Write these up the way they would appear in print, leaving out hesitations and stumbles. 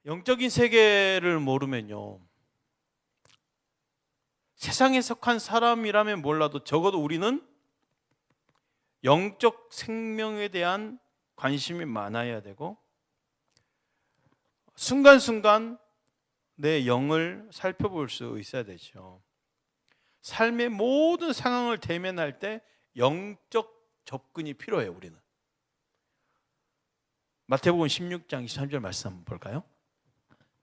영적인 세계를 모르면요, 세상에 속한 사람이라면 몰라도 적어도 우리는 영적 생명에 대한 관심이 많아야 되고, 순간순간 내 영을 살펴볼 수 있어야 되죠. 삶의 모든 상황을 대면할 때 영적 접근이 필요해요. 우리는 마태복음 16장 23절 말씀 한번 볼까요?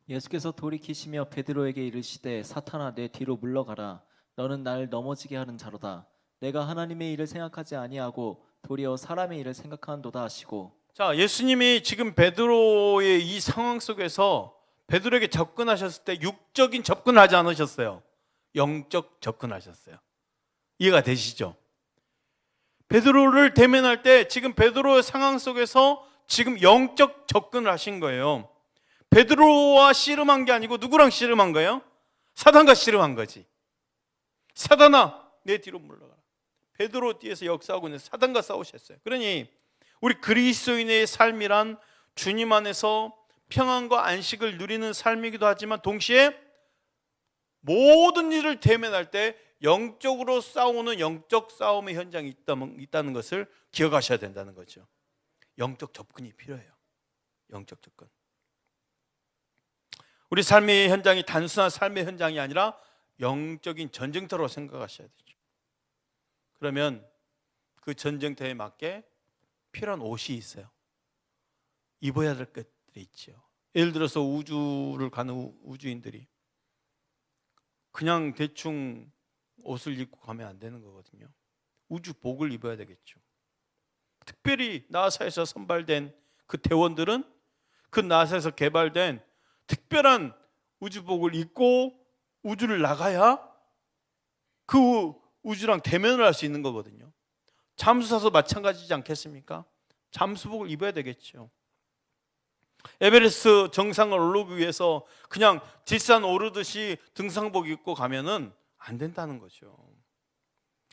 예수께서 돌이키시며 베드로에게 이르시되 사탄아 내 뒤로 물러가라. 너는 나를 넘어지게 하는 자로다. 내가 하나님의 일을 생각하지 아니하고 도리어 사람의 일을 생각하는도다 하시고. 자, 예수님이 지금 베드로의 이 상황 속에서 베드로에게 접근하셨을 때 육적인 접근을 하지 않으셨어요. 영적 접근하셨어요. 이해가 되시죠? 베드로를 대면할 때 지금 베드로의 상황 속에서 지금 영적 접근을 하신 거예요. 베드로와 씨름한 게 아니고 누구랑 씨름한 거예요? 사단과 씨름한 거지. 사단아 내 뒤로 물러가라. 베드로 뒤에서 역사하고 있는 사단과 싸우셨어요. 그러니 우리 그리스도인의 삶이란 주님 안에서 평안과 안식을 누리는 삶이기도 하지만 동시에 모든 일을 대면할 때 영적으로 싸우는 영적 싸움의 현장이 있다는 것을 기억하셔야 된다는 거죠. 영적 접근이 필요해요. 영적 접근. 우리 삶의 현장이 단순한 삶의 현장이 아니라 영적인 전쟁터로 생각하셔야 되죠. 그러면 그 전쟁터에 맞게 필요한 옷이 있어요. 입어야 될 것들이 있죠. 예를 들어서 우주를 가는 우주인들이 그냥 대충 옷을 입고 가면 안 되는 거거든요. 우주복을 입어야 되겠죠. 특별히 나사에서 선발된 그 대원들은 그 나사에서 개발된 특별한 우주복을 입고 우주를 나가야 그 우주랑 대면을 할 수 있는 거거든요. 잠수사도 마찬가지지 않겠습니까? 잠수복을 입어야 되겠죠. 에베레스트 정상을 오르기 위해서 그냥 뒷산 오르듯이 등산복 입고 가면은 안 된다는 거죠.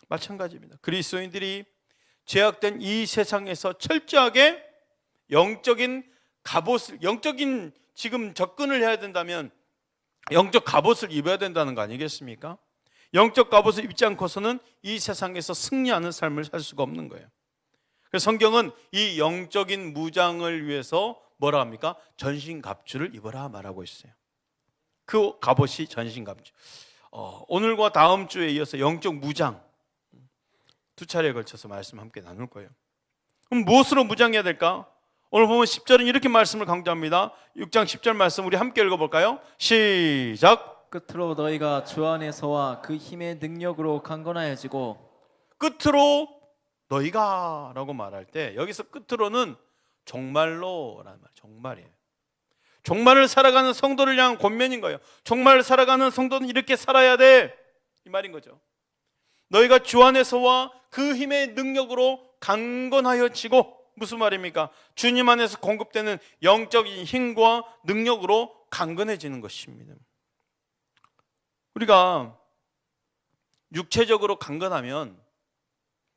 마찬가지입니다. 그리스도인들이 죄악된 이 세상에서 철저하게 영적인 갑옷을, 영적인 지금 접근을 해야 된다면 영적 갑옷을 입어야 된다는 거 아니겠습니까? 영적 갑옷을 입지 않고서는 이 세상에서 승리하는 삶을 살 수가 없는 거예요. 그래서 성경은 이 영적인 무장을 위해서 뭐라 합니까? 전신갑주를 입어라 말하고 있어요. 그 갑옷이 전신갑주. 오늘과 다음 주에 이어서 영적 무장 두 차례에 걸쳐서 말씀 함께 나눌 거예요. 그럼 무엇으로 무장해야 될까? 오늘 보면 10절은 이렇게 말씀을 강조합니다. 6장 10절 말씀 우리 함께 읽어볼까요? 시작. 끝으로 너희가 주 안에서와 그 힘의 능력으로 강건하여지고. 끝으로 너희가 라고 말할 때 여기서 끝으로는 종말로라는 말, 종말이에요. 종말을 살아가는 성도를 향한 권면인 거예요. 종말을 살아가는 성도는 이렇게 살아야 돼, 이 말인 거죠. 너희가 주 안에서와 그 힘의 능력으로 강건하여지고, 무슨 말입니까? 주님 안에서 공급되는 영적인 힘과 능력으로 강건해지는 것입니다. 우리가 육체적으로 강건하면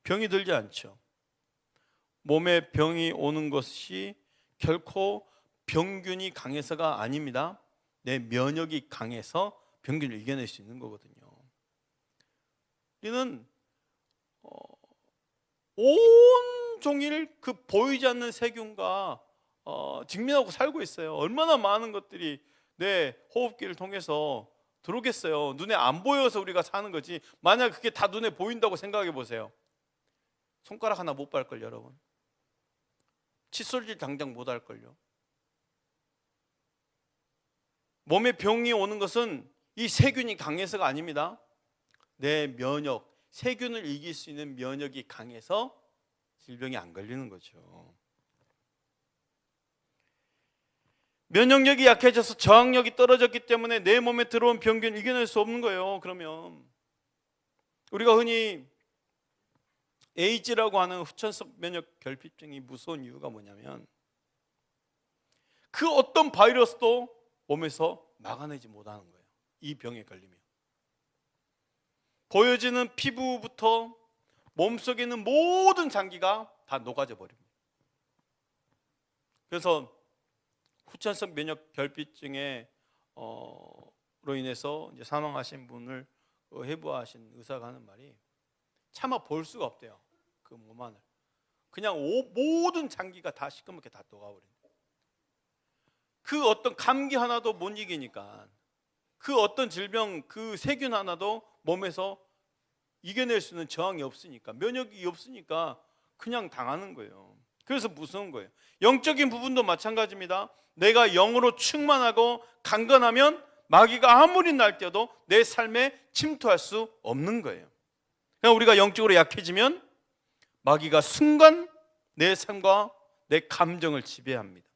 병이 들지 않죠. 몸에 병이 오는 것이 결코 병균이 강해서가 아닙니다. 내 면역이 강해서 병균을 이겨낼 수 있는 거거든요. 우리는 온종일 그 보이지 않는 세균과 직면하고 살고 있어요. 얼마나 많은 것들이 내 호흡기를 통해서 들어오겠어요. 눈에 안 보여서 우리가 사는 거지, 만약 그게 다 눈에 보인다고 생각해 보세요. 손가락 하나 못 밟을걸 여러분. 칫솔질 당장 못 할걸요. 몸에 병이 오는 것은 이 세균이 강해서가 아닙니다. 내 면역, 세균을 이길 수 있는 면역이 강해서 질병이 안 걸리는 거죠. 면역력이 약해져서 저항력이 떨어졌기 때문에 내 몸에 들어온 병균을 이겨낼 수 없는 거예요. 그러면 우리가 흔히 에이즈라고 하는 후천성 면역 결핍증이 무서운 이유가 뭐냐면 그 어떤 바이러스도 몸에서 막아내지 못하는 거예요. 이 병에 걸리면 보여지는 피부부터 몸속에 있는 모든 장기가 다 녹아져 버립니다. 그래서 후천성 면역 결핍증에 로 인해서 이제 사망하신 분을 해부하신 의사가 하는 말이 차마 볼 수가 없대요. 그 몸 안을 그냥 모든 장기가 다 시커멓게 다 녹아버린다. 그 어떤 감기 하나도 못 이기니까, 그 어떤 질병, 그 세균 하나도 몸에서 이겨낼 수 있는 저항이 없으니까, 면역이 없으니까 그냥 당하는 거예요. 그래서 무서운 거예요. 영적인 부분도 마찬가지입니다. 내가 영으로 충만하고 강건하면 마귀가 아무리 날뛰어도 내 삶에 침투할 수 없는 거예요. 그러니까 우리가 영적으로 약해지면 마귀가 순간 내 삶과 내 감정을 지배합니다.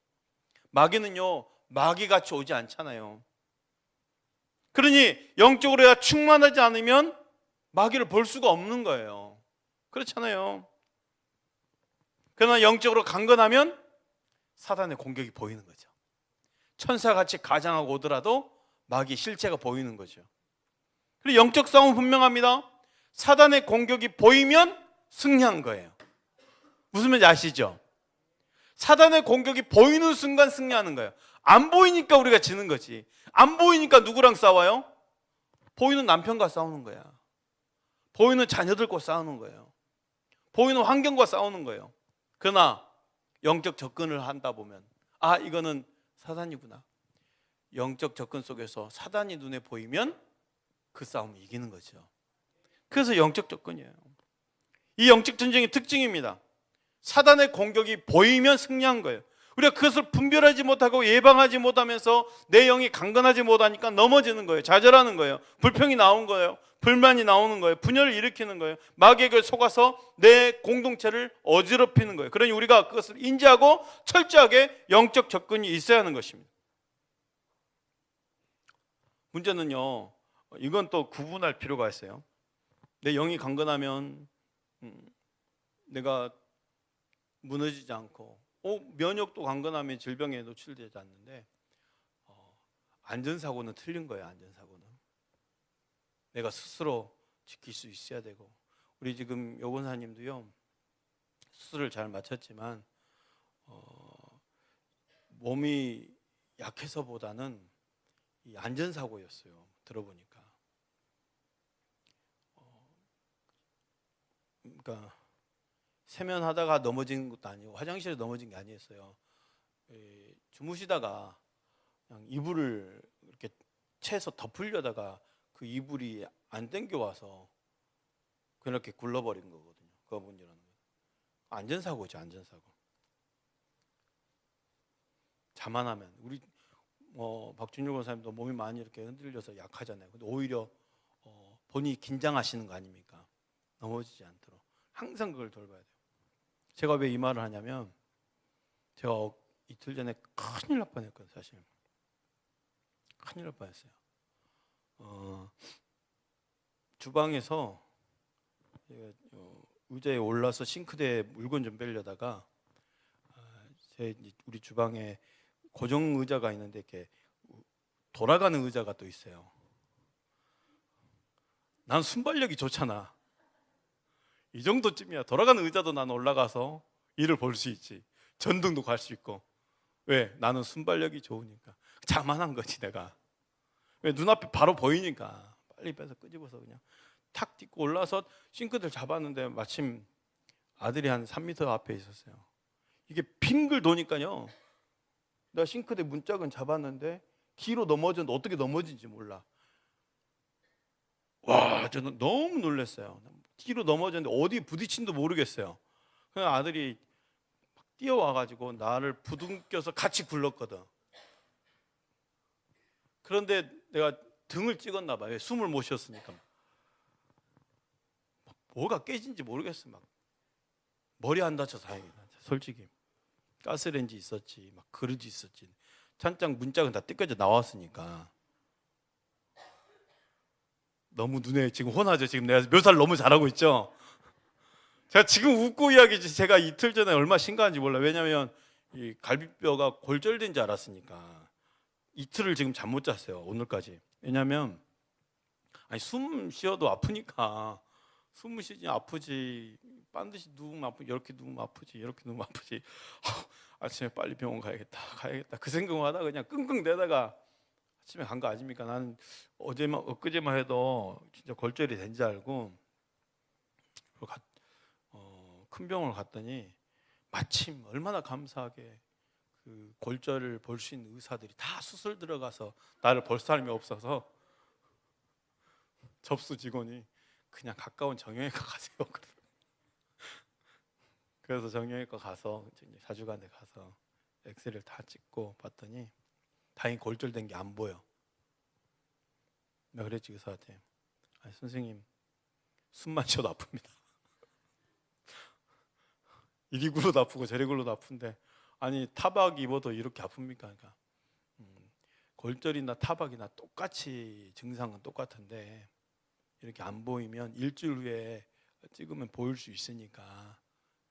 마귀는요, 마귀같이 오지 않잖아요. 그러니 영적으로 내가 충만하지 않으면 마귀를 볼 수가 없는 거예요. 그렇잖아요. 그러나 영적으로 강건하면 사단의 공격이 보이는 거죠. 천사같이 가장하고 오더라도 마귀 실체가 보이는 거죠. 그리고 영적 싸움은 분명합니다. 사단의 공격이 보이면 승리한 거예요. 무슨 말인지 아시죠? 사단의 공격이 보이는 순간 승리하는 거예요. 안 보이니까 우리가 지는 거지. 안 보이니까 누구랑 싸워요? 보이는 남편과 싸우는 거야. 보이는 자녀들과 싸우는 거예요. 보이는 환경과 싸우는 거예요. 그러나 영적 접근을 한다 보면 이거는 사단이구나. 영적 접근 속에서 사단이 눈에 보이면 그 싸움을 이기는 거죠. 그래서 영적 접근이에요. 이 영적 전쟁의 특징입니다. 사단의 공격이 보이면 승리한 거예요. 우리가 그것을 분별하지 못하고 예방하지 못하면서 내 영이 강건하지 못하니까 넘어지는 거예요. 좌절하는 거예요. 불평이 나온 거예요. 불만이 나오는 거예요. 분열을 일으키는 거예요. 마귀에게 속아서 내 공동체를 어지럽히는 거예요. 그러니 우리가 그것을 인지하고 철저하게 영적 접근이 있어야 하는 것입니다. 문제는요, 이건 또 구분할 필요가 있어요. 내 영이 강건하면 내가 무너지지 않고 면역도 강건하면 질병에 노출되지 않는데 안전사고는 틀린 거예요. 안전사고는 내가 스스로 지킬 수 있어야 되고, 우리 지금 여 권사님도요 수술을 잘 마쳤지만 몸이 약해서보다는 이 안전사고였어요. 들어보니까 그러니까 세면하다가 넘어진 것도 아니고 화장실에 넘어진 게 아니었어요. 주무시다가 그냥 이불을 이렇게 채서 덮으려다가 그 이불이 안 당겨와서 그렇게 굴러버린 거거든요. 그거 문제라는 거예요. 안전사고죠. 안전사고. 자만하면 우리 박준율 권사님도 몸이 많이 이렇게 흔들려서 약하잖아요. 근데 오히려 본인이 긴장하시는 거 아닙니까? 넘어지지 않도록 항상 그걸 돌봐야 돼요. 제가 왜 이 말을 하냐면 제가 이틀 전에 큰일 날 뻔했거든요. 사실 큰일 날 뻔했어요. 주방에서 의자에 올라서 싱크대에 물건 좀 빼려다가 우리 주방에 고정 의자가 있는데 이렇게 돌아가는 의자가 또 있어요. 난 순발력이 좋잖아. 이 정도쯤이야. 돌아가는 의자도 난 올라가서 일을 볼 수 있지. 전등도 갈 수 있고. 왜? 나는 순발력이 좋으니까. 자만한 거지 내가. 왜? 눈앞에 바로 보이니까 빨리 빼서 끄집어서 그냥 탁 딛고 올라서 싱크대를 잡았는데 마침 아들이 한 3m 앞에 있었어요. 이게 빙글 도니까요, 내가 싱크대 문짝은 잡았는데 뒤로 넘어졌는데 어떻게 넘어진지 몰라. 와, 저는 너무 놀랐어요. 뒤로 넘어졌는데 어디 부딪힌도 모르겠어요. 그냥 아들이 뛰어와가지고 나를 부둥켜서 같이 굴렀거든. 그런데 내가 등을 찍었나 봐요. 숨을 못 쉬었으니까. 뭐가 깨진지 모르겠어. 막 머리 안 다쳐서 다행이다. 솔직히 가스레인지 있었지, 막 그릇이 있었지, 찬장 문짝은 다 뜯겨져 나왔으니까. 너무 눈에 지금 혼하죠. 지금 내가 묘사를 너무 잘하고 있죠. 제가 지금 웃고 이야기지 제가 이틀 전에 얼마나 심각한지 몰라. 왜냐하면 이 갈비뼈가 골절된 줄 알았으니까 이틀을 지금 잠 못 잤어요. 오늘까지. 왜냐하면 숨 쉬어도 아프니까. 숨을 쉬지 아프지, 반드시 누우면 아프지, 이렇게 누우면 아프지, 이렇게 누우면 아프지. 아침에 빨리 병원 가야겠다 그 생각을 하다가 그냥 끙끙대다가 아침에 간 거 아닙니까? 나는 엊그제만 해도 진짜 골절이 된 줄 알고 큰 병원을 갔더니 마침 얼마나 감사하게 그 골절을 볼 수 있는 의사들이 다 수술 들어가서 나를 볼 사람이 없어서 접수 직원이 그냥 가까운 정형외과 가세요. 그래서 정형외과 가서 사주관에 가서 엑스레이를 다 찍고 봤더니 다행히 골절된 게 안 보여. 내가 그랬지 의사한테, 아니, 선생님 숨만 쉬어도 아픕니다. 이리 굴러도 아프고 저리 굴러도 아픈데 아니 타박 입어도 이렇게 아픕니까? 그러니까 골절이나 타박이나 똑같이 증상은 똑같은데 이렇게 안 보이면 일주일 후에 찍으면 보일 수 있으니까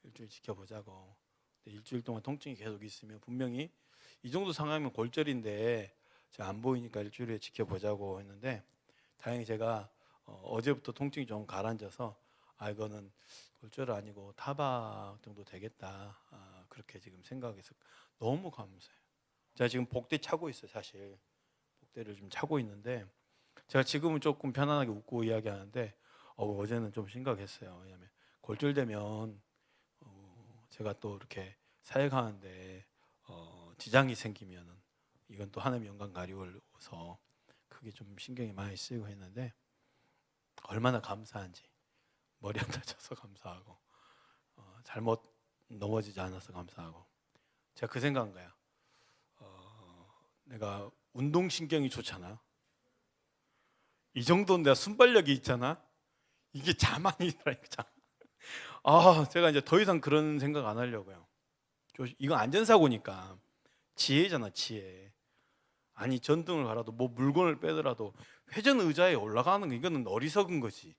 일주일 지켜보자고. 일주일 동안 통증이 계속 있으면 분명히 이 정도 상황이면 골절인데 제가 안 보이니까 일주일 후에 지켜보자고 했는데 다행히 제가 어제부터 통증이 좀 가라앉아서 이거는 골절 아니고 타박 정도 되겠다 그렇게 지금 생각해서 너무 감사해요. 제가 지금 복대 차고 있어요. 사실 복대를 좀 차고 있는데 제가 지금은 조금 편안하게 웃고 이야기하는데 어제는 좀 심각했어요. 왜냐하면 골절되면 제가 또 이렇게 사역하는데 지장이 생기면은 이건 또 하나님의 영광 가리워서 그게 좀 신경이 많이 쓰이고 했는데 얼마나 감사한지. 머리 안 다쳐서 감사하고 잘못 넘어지지 않아서 감사하고. 제가 그 생각한 거야. 내가 운동신경이 좋잖아. 이 정도는 내가 순발력이 있잖아. 이게 자만이라니까. 제가 이제 더 이상 그런 생각 안 하려고요. 이건 안전사고니까 지혜잖아, 지혜. 아니 전등을 갈아도 뭐 물건을 빼더라도 회전 의자에 올라가는 거 이거는 어리석은 거지.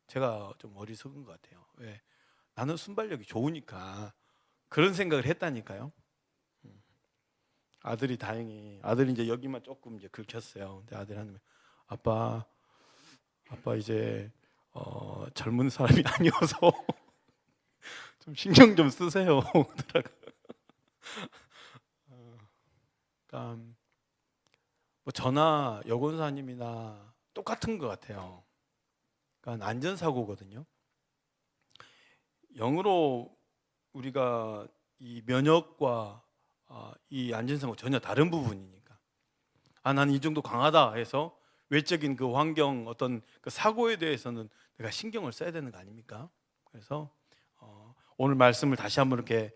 제가 좀 어리석은 것 같아요. 왜? 나는 순발력이 좋으니까 그런 생각을 했다니까요. 아들이 이제 여기만 조금 이제 긁혔어요. 근데 아들이 하는 아빠 이제 젊은 사람이 아니어서 좀 신경 좀 쓰세요. 그러니까 뭐 저나 여권사님이나 똑같은 것 같아요. 그러니까 안전사고거든요. 영으로 우리가 이 면역과 이 안전사고 전혀 다른 부분이니까 나는 이 정도 강하다 해서 외적인 그 환경 어떤 그 사고에 대해서는 내가 신경을 써야 되는 거 아닙니까? 그래서 오늘 말씀을 다시 한번 이렇게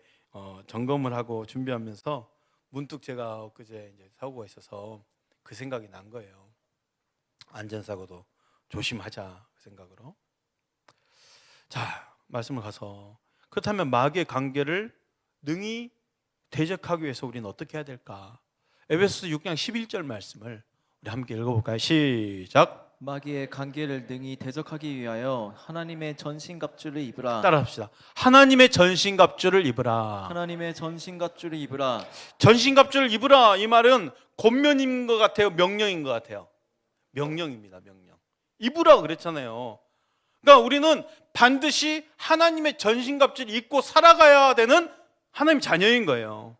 점검을 하고 준비하면서 문득 제가 엊그제 이제 사고가 있어서 그 생각이 난 거예요. 안전사고도 조심하자 그 생각으로. 자, 말씀을 가서 그렇다면 마귀의 관계를 능히 대적하기 위해서 우리는 어떻게 해야 될까? 에베소서 6장 11절 말씀을 우리 함께 읽어볼까요? 시작. 마귀의 관계를 능히 대적하기 위하여 하나님의 전신갑주를 입으라. 따라합시다. 하나님의 전신갑주를 입으라. 하나님의 전신갑주를 입으라. 전신갑주를 입으라 이 말은 권면인 것 같아요? 명령인 것 같아요? 명령입니다. 명령. 입으라 그랬잖아요. 그러니까 우리는 반드시 하나님의 전신갑주를 입고 살아가야 되는 하나님 자녀인 거예요.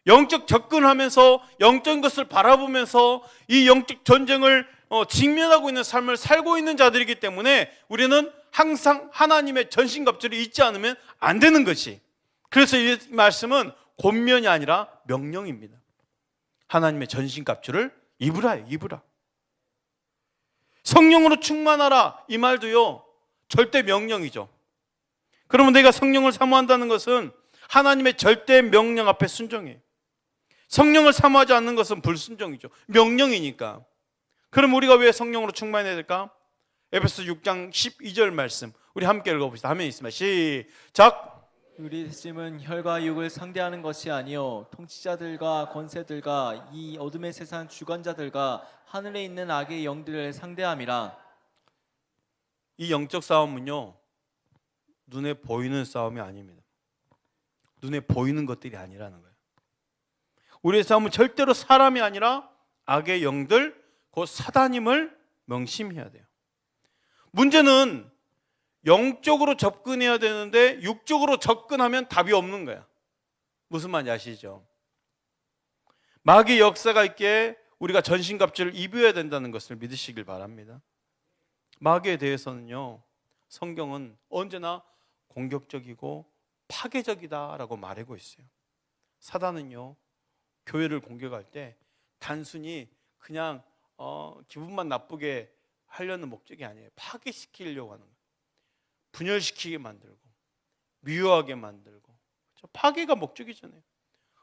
영적 접근하면서 영적인 것을 바라보면서 이 영적 전쟁을 직면하고 있는 삶을 살고 있는 자들이기 때문에 우리는 항상 하나님의 전신갑주를 입지 않으면 안 되는 것이. 그래서 이 말씀은 권면이 아니라 명령입니다. 하나님의 전신갑주를 입으라요. 입으라. 성령으로 충만하라 이 말도요 절대 명령이죠. 그러면 내가 성령을 사모한다는 것은 하나님의 절대 명령 앞에 순종해요. 성령을 사모하지 않는 것은 불순종이죠. 명령이니까. 그럼 우리가 왜 성령으로 충만해야 될까? 에베소 6장 12절 말씀 우리 함께 읽어봅시다. 화면에 있습니다. 시작. 우리 힘은 혈과 육을 상대하는 것이 아니요 통치자들과 권세들과 이 어둠의 세상 주관자들과 하늘에 있는 악의 영들을 상대함이라. 이 영적 싸움은요 눈에 보이는 싸움이 아닙니다. 눈에 보이는 것들이 아니라는 거예요. 우리의 싸움은 절대로 사람이 아니라 악의 영들, 곧 사단임을 명심해야 돼요. 문제는 영적으로 접근해야 되는데 육적으로 접근하면 답이 없는 거야. 무슨 말인지 아시죠? 마귀의 역사가 있기에 우리가 전신갑주를 입어야 된다는 것을 믿으시길 바랍니다. 마귀에 대해서는요, 성경은 언제나 공격적이고 파괴적이다라고 말하고 있어요. 사단은요, 교회를 공격할 때 단순히 그냥 기분만 나쁘게 하려는 목적이 아니에요. 파괴시키려고 하는 거예요. 분열시키게 만들고 미워하게 만들고, 그렇죠? 파괴가 목적이잖아요.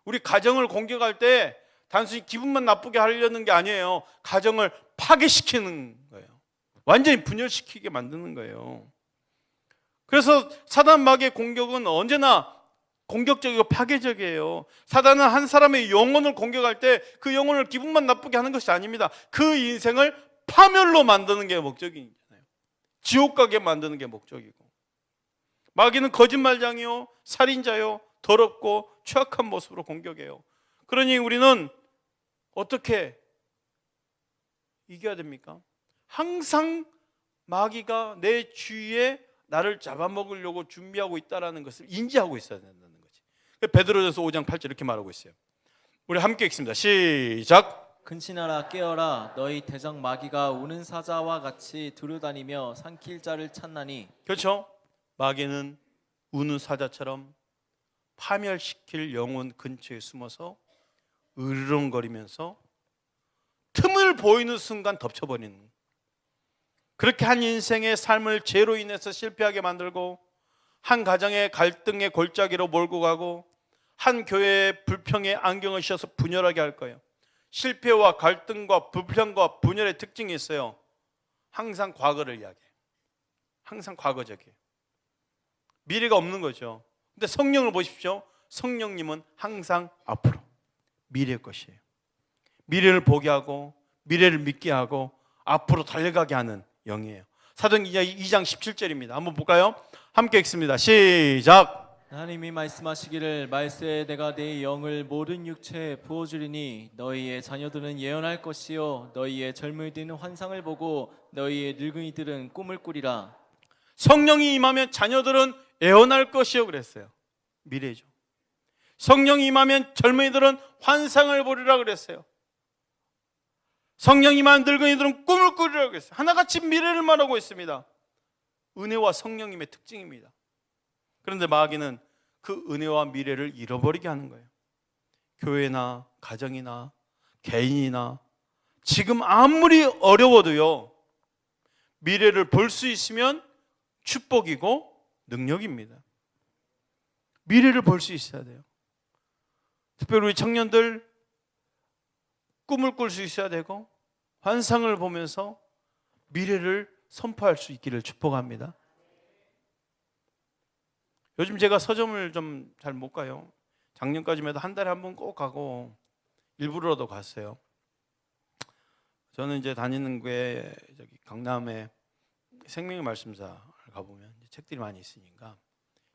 우리 가정을 공격할 때 단순히 기분만 나쁘게 하려는 게 아니에요. 가정을 파괴시키는 거예요. 완전히 분열시키게 만드는 거예요. 그래서 사단 마귀의 공격은 언제나 공격적이고 파괴적이에요. 사단은 한 사람의 영혼을 공격할 때 그 영혼을 기분만 나쁘게 하는 것이 아닙니다. 그 인생을 파멸로 만드는 게 목적이잖아요. 지옥 가게 만드는 게 목적이고, 마귀는 거짓말장이요, 살인자요, 더럽고 추악한 모습으로 공격해요. 그러니 우리는 어떻게 이겨야 됩니까? 항상 마귀가 내 주위에 나를 잡아먹으려고 준비하고 있다는 것을 인지하고 있어야 된다는 거지. 베드로전서 5장 8절 이렇게 말하고 있어요. 우리 함께 읽습니다. 시작. 근신하라 깨어라 너희 대적 마귀가 우는 사자와 같이 두루다니며 삼킬 자를 찾나니. 그렇죠? 마귀는 우는 사자처럼 파멸시킬 영혼 근처에 숨어서 으르렁거리면서 틈을 보이는 순간 덮쳐버리는, 그렇게 한 인생의 삶을 죄로 인해서 실패하게 만들고, 한 가정의 갈등의 골짜기로 몰고 가고, 한 교회의 불평의 안경을 씌워서 분열하게 할 거예요. 실패와 갈등과 불평과 분열의 특징이 있어요. 항상 과거를 이야기해요. 항상 과거적이에요. 미래가 없는 거죠. 근데 성령을 보십시오. 성령님은 항상 앞으로, 미래의 것이에요. 미래를 보게 하고 미래를 믿게 하고 앞으로 달려가게 하는 영이에요. 사도행전 2장 17절입니다. 한번 볼까요? 함께 읽습니다. 시작. 하나님이 말씀하시기를 말세에 내가 내 영을 모든 육체에 부어주리니 너희의 자녀들은 예언할 것이요 너희의 젊은이들은 환상을 보고 너희의 늙은이들은 꿈을 꾸리라. 성령이 임하면 자녀들은 예언할 것이요 그랬어요. 미래죠. 성령이 임하면 젊은이들은 환상을 보리라 그랬어요. 성령이 임한 늙은이들은 꿈을 꾸리라 그랬어요. 하나같이 미래를 말하고 있습니다. 은혜와 성령님의 특징입니다. 그런데 마귀는 그 은혜와 미래를 잃어버리게 하는 거예요. 교회나 가정이나 개인이나 지금 아무리 어려워도요, 미래를 볼 수 있으면 축복이고 능력입니다. 미래를 볼 수 있어야 돼요. 특별히 우리 청년들 꿈을 꿀 수 있어야 되고 환상을 보면서 미래를 선포할 수 있기를 축복합니다. 요즘 제가 서점을 좀 잘 못 가요. 작년까지만 해도 한 달에 한 번 꼭 가고 일부러라도 갔어요. 저는 이제 다니는 게 저기 강남에 생명의 말씀사를 가보면 책들이 많이 있으니까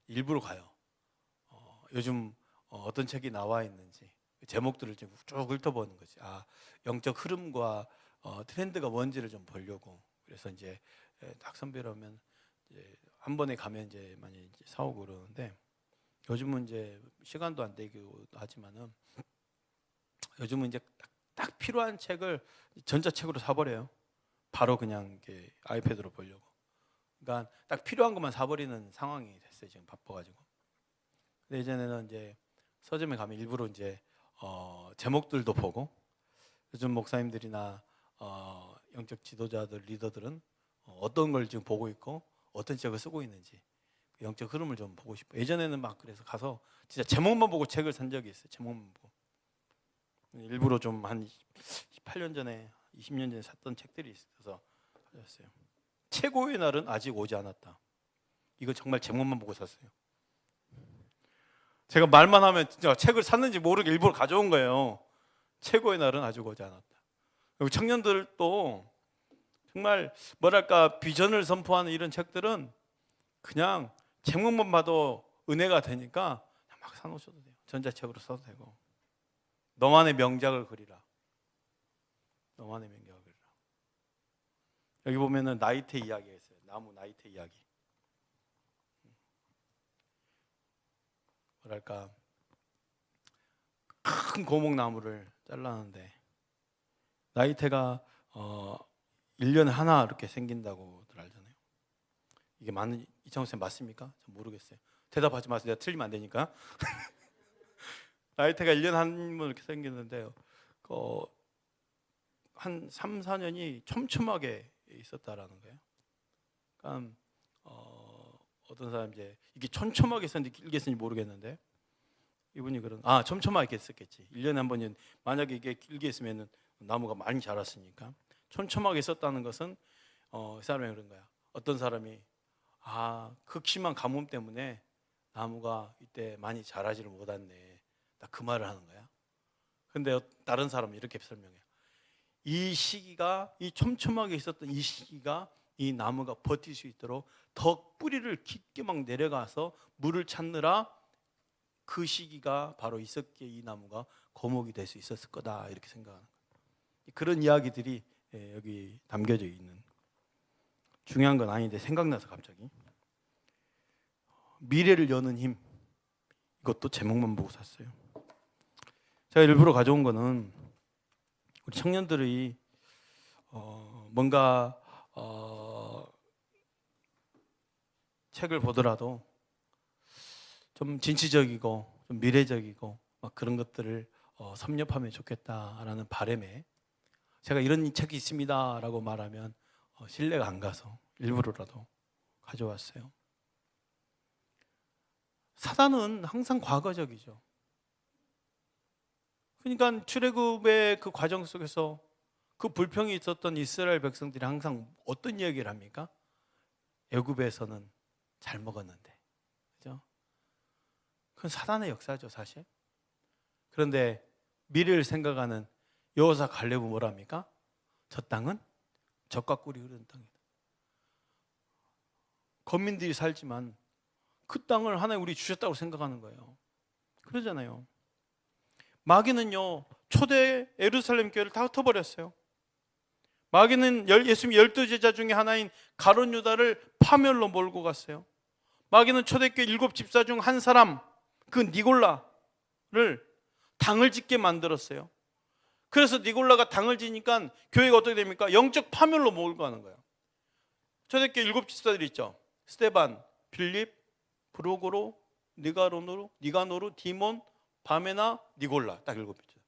일부러 가요. 요즘 어떤 책이 나와 있는지 제목들을 좀 쭉 훑어보는 거지. 영적 흐름과 트렌드가 뭔지를 좀 보려고. 그래서 이제 딱 선별하면 이제 한 번에 가면 이제 많이 이제 사오고 그러는데, 요즘은 이제 시간도 안 되고 하지만은 요즘은 이제 딱 필요한 책을 전자책으로 사버려요. 바로 그냥 이렇게 아이패드로 보려고. 그러니까 딱 필요한 것만 사버리는 상황이 됐어요. 지금 바빠가지고. 근데 예전에는 이제 서점에 가면 일부러 이제 제목들도 보고, 요즘 목사님들이나 영적 지도자들, 리더들은 어떤 걸 지금 보고 있고 어떤 책을 쓰고 있는지 그 영적 흐름을 좀 보고 싶어요. 예전에는 막 그래서 가서 진짜 제목만 보고 책을 산 적이 있어요. 제목만 보고. 일부러 좀 한 18년 전에 20년 전에 샀던 책들이 있어서 가졌어요. 최고의 날은 아직 오지 않았다. 이거 정말 제목만 보고 샀어요. 제가 말만 하면 진짜 책을 샀는지 모르게 일부러 가져온 거예요. 최고의 날은 아직 오지 않았다. 그리고 청년들도 정말 뭐랄까 비전을 선포하는 이런 책들은 그냥 제목만 봐도 은혜가 되니까 막 사놓으셔도 돼요. 전자책으로 써도 되고. 너만의 명작을 그리라. 너만의 명작을 그리라. 여기 보면은 나이테 이야기가 있어요. 나무 나이테 이야기. 뭐랄까 큰 고목나무를 잘라는데 나이테가 1년에 하나 이렇게 생긴다고들 알잖아요. 이게 맞는 이창호 쌤 맞습니까? 전 모르겠어요. 대답하지 마세요. 내가 틀리면 안 되니까. 나이테가 1년에 한 번 이렇게 생기는데요. 한 3, 4년이 촘촘하게 있었다라는 거예요. 그러니까 어떤 사람 이제 이게 촘촘하게 있었는지 길게 있었는지 모르겠는데 이분이 촘촘하게 있었겠지. 1년에 한 번은 만약에 이게 길게 있으면 나무가 많이 자랐으니까 촘촘하게 있었다는 것은 이 사람이 그런 거야. 어떤 사람이 극심한 가뭄 때문에 나무가 이때 많이 자라지를 못했네. 나 그 말을 하는 거야. 근데 다른 사람은 이렇게 설명해. 이 시기가 이 촘촘하게 있었던 이 시기가 이 나무가 버틸 수 있도록 더 뿌리를 깊게 막 내려가서 물을 찾느라 그 시기가 바로 있었기에 이 나무가 거목이 될 수 있었을 거다 이렇게 생각하는 거예요. 그런 이야기들이 여기 담겨져 있는 중요한 건 아닌데 생각나서 갑자기 미래를 여는 힘 이것도 제목만 보고 샀어요. 제가 일부러 가져온 거는 우리 청년들이 뭔가 책을 보더라도 좀 진취적이고 좀 미래적이고 막 그런 것들을 섭렵하면 좋겠다라는 바람에 제가 이런 책이 있습니다라고 말하면 신뢰가 안 가서 일부러라도 가져왔어요. 사단은 항상 과거적이죠. 그러니까 출애굽의 그 과정 속에서 그 불평이 있었던 이스라엘 백성들이 항상 어떤 이야기를 합니까? 애굽에서는 잘 먹었는데, 그죠? 그건 사단의 역사죠, 사실. 그런데 미래를 생각하는 여호사 갈렙은 뭐랍니까? 저 땅은 젖과 꿀이 흐르는 땅이다. 거민들이 살지만 그 땅을 하나님 우리 주셨다고 생각하는 거예요. 그러잖아요. 마귀는요 초대 예루살렘 교회를 다 흩어버렸어요. 마귀는 예수님 12제자 중에 하나인 가룟 유다를 파멸로 몰고 갔어요. 마귀는 초대교회 7집사 중 한 사람 그 니골라를 당을 짓게 만들었어요. 그래서 니골라가 당을 지니까 교회가 어떻게 됩니까? 영적 파멸로 몰고 가는 거예요. 초대교회 7집사들이 있죠. 스데반, 빌립, 브로고로, 니가노르, 디몬, 바메나, 니골라 딱 7이죠.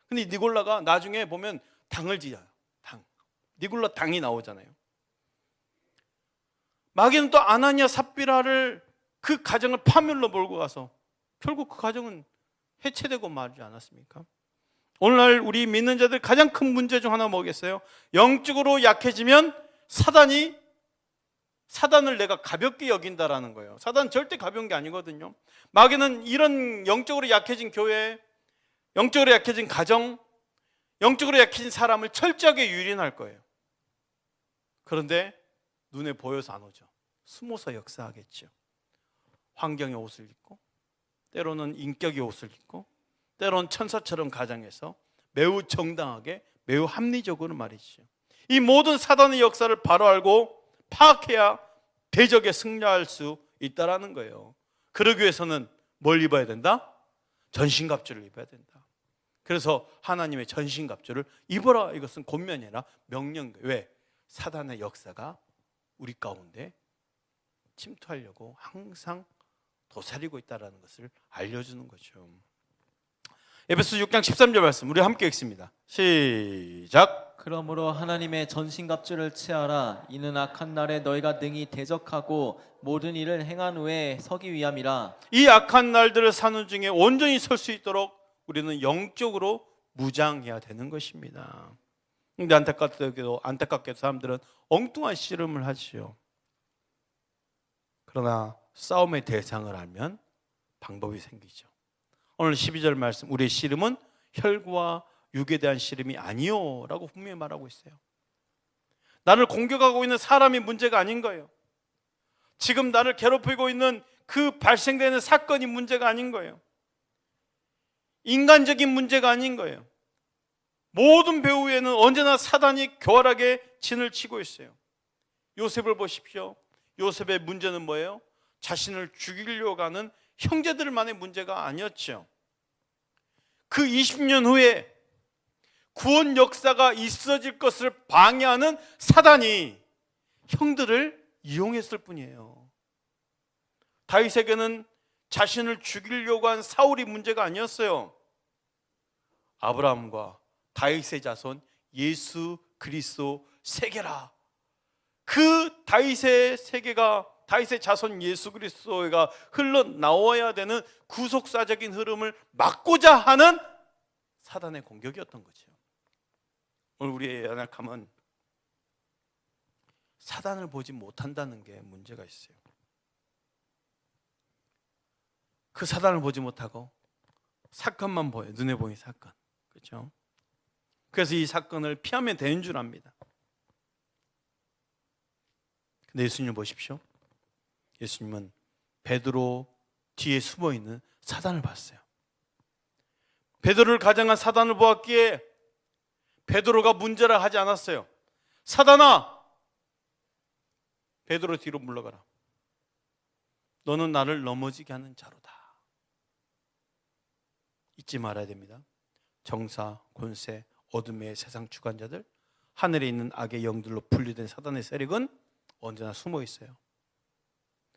근데 니골라가 나중에 보면 당을 지어요. 당. 니골라 당이 나오잖아요. 마귀는 또 아나니아 삽비라를 그 가정을 파멸로 몰고 가서 결국 그 가정은 해체되고 말지 않았습니까? 오늘날 우리 믿는 자들 가장 큰 문제 중 하나 뭐겠어요? 영적으로 약해지면 사단을 내가 가볍게 여긴다라는 거예요. 사단은 절대 가벼운 게 아니거든요. 마귀는 이런 영적으로 약해진 교회, 영적으로 약해진 가정, 영적으로 약해진 사람을 철저하게 유린할 거예요. 그런데 눈에 보여서 안 오죠. 숨어서 역사하겠죠. 환경의 옷을 입고, 때로는 인격의 옷을 입고, 때로는 천사처럼 가장해서 매우 정당하게, 매우 합리적으로 말이죠. 이 모든 사단의 역사를 바로 알고 파악해야 대적에 승리할 수 있다라는 거예요. 그러기 위해서는 뭘 입어야 된다? 전신갑주를 입어야 된다. 그래서 하나님의 전신갑주를 입어라. 이것은 권면이 아니라 명령. 왜? 사단의 역사가 우리 가운데 침투하려고 항상 도사리고 있다는 것을 알려주는 거죠. 에베소 6장 13절 말씀 우리 함께 읽습니다. 시작. 그러므로 하나님의 전신갑주를 취하라. 이는 악한 날에 너희가 능히 대적하고 모든 일을 행한 후에 서기 위함이라. 이 악한 날들을 사는 중에 온전히 설 수 있도록 우리는 영적으로 무장해야 되는 것입니다. 그런데 안타깝게도 사람들은 엉뚱한 씨름을 하지요. 그러나 싸움의 대상을 알면 방법이 생기죠. 오늘 12절 말씀, 우리의 씨름은 혈과 육에 대한 씨름이 아니요 라고 분명히 말하고 있어요. 나를 공격하고 있는 사람이 문제가 아닌 거예요. 지금 나를 괴롭히고 있는 그 발생되는 사건이 문제가 아닌 거예요. 인간적인 문제가 아닌 거예요. 모든 배후에는 언제나 사단이 교활하게 진을 치고 있어요. 요셉을 보십시오. 요셉의 문제는 뭐예요? 자신을 죽이려고 하는 형제들만의 문제가 아니었죠. 그 20년 후에 구원 역사가 있어질 것을 방해하는 사단이 형들을 이용했을 뿐이에요. 다윗에게는 자신을 죽이려고 한 사울이 문제가 아니었어요. 아브라함과 다윗의 자손 예수 그리스도 세계라. 그 다윗의 세계가, 다윗의 자손 예수 그리스도가 흘러나와야 되는 구속사적인 흐름을 막고자 하는 사단의 공격이었던 거죠. 오늘 우리의 연약함은 사단을 보지 못한다는 게 문제가 있어요. 그 사단을 보지 못하고 사건만 보여요. 눈에 보이는 사건. 그렇죠? 그래서 이 사건을 피하면 되는 줄 압니다. 근데 예수님 보십시오. 예수님은 베드로 뒤에 숨어있는 사단을 봤어요. 베드로를 가장한 사단을 보았기에 베드로가 문제라 하지 않았어요. 사단아, 베드로 뒤로 물러가라. 너는 나를 넘어지게 하는 자로다. 잊지 말아야 됩니다. 정사, 권세, 어둠의 세상 주관자들, 하늘에 있는 악의 영들로 분리된 사단의 세력은 언제나 숨어 있어요.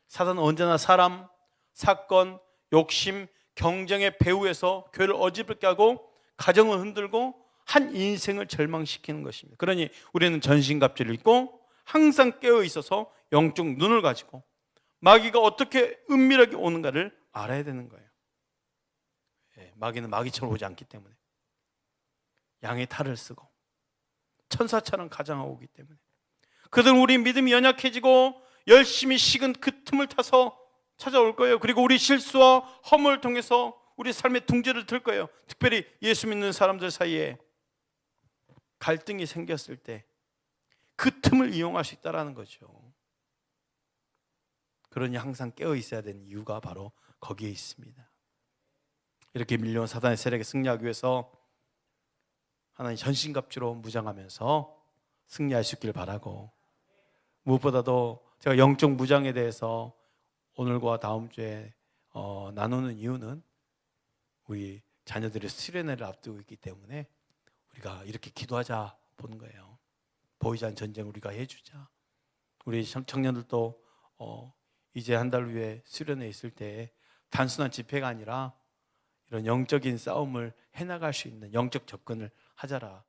사단은 언제나 사람, 사건, 욕심, 경쟁의 배후에서 교회를 어지럽게 하고 가정을 흔들고 한 인생을 절망시키는 것입니다. 그러니 우리는 전신갑주를 입고 항상 깨어 있어서 영적 눈을 가지고 마귀가 어떻게 은밀하게 오는가를 알아야 되는 거예요. 마귀는 마귀처럼 오지 않기 때문에 양의 탈을 쓰고 천사처럼 가장하고 오기 때문에 그들은 우리 믿음이 연약해지고 열심히 식은 그 틈을 타서 찾아올 거예요. 그리고 우리 실수와 허물을 통해서 우리 삶의 둥지를 들 거예요. 특별히 예수 믿는 사람들 사이에 갈등이 생겼을 때 그 틈을 이용할 수 있다는 거죠. 그러니 항상 깨어 있어야 되는 이유가 바로 거기에 있습니다. 이렇게 밀려온 사단의 세력에 승리하기 위해서 하나님 전신갑주로 무장하면서 승리할 수 있기를 바라고, 무엇보다도 제가 영적 무장에 대해서 오늘과 다음 주에 나누는 이유는 우리 자녀들의 수련회를 앞두고 있기 때문에 우리가 이렇게 기도하자 보는 거예요. 보이지 않는 전쟁 우리가 해주자. 우리 청년들도 이제 한 달 후에 수련회 있을 때 단순한 집회가 아니라 이런 영적인 싸움을 해나갈 수 있는 영적 접근을 하자라.